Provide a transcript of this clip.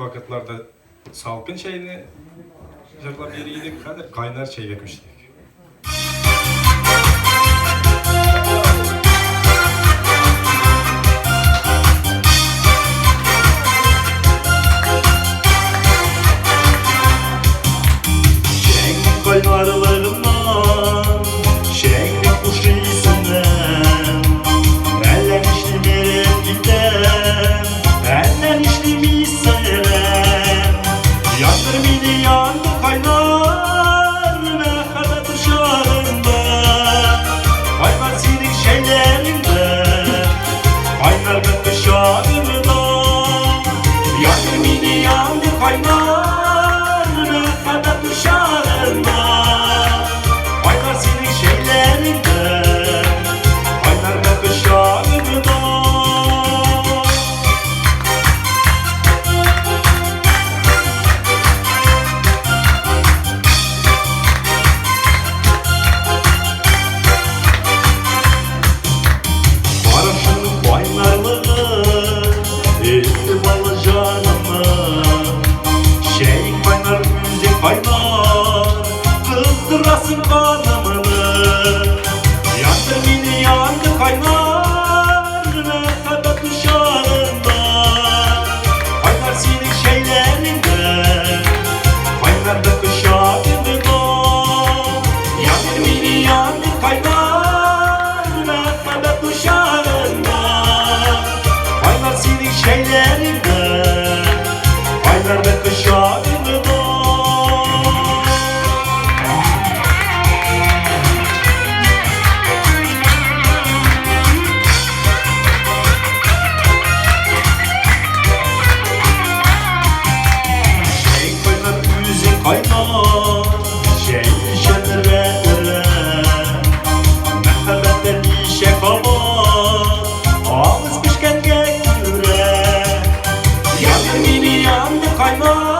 Vakitlarda salkın çayını jırlap yeriydik, hadi kaynar çayga köçtük. Şenlik kaynarlarından, şenlik kuş iyisinden, eller işli merek giden, eller işli mi seven. Yandır mini yandır kaynar ve kadar dışarında, kaynar senin şeylerinde, kaynar ve dışarında. Yandır mini yandır kaynar ve kadar dışarında, kaynar senin şeylerinde, kaynar ve dışarında. Barışın kaynarlığı, etti balı canımı. Şeyin kaynar, müzik kaynar, kızdırasın kanımını. Yandır beni yandır kaynar ve kadar dışarında, kaynar senin şeylerinde, kaynar da dışarında. Yandır beni yandır kaynar ve kadar dışarında, kaynar senin şeylerinde, kaynar ve dışarında. Şey kaynar, müzik kaynar, şey şenir ve ören, mehabetten işe kavar, ağız pişken gökyüre. Yandır mini yandır kaynar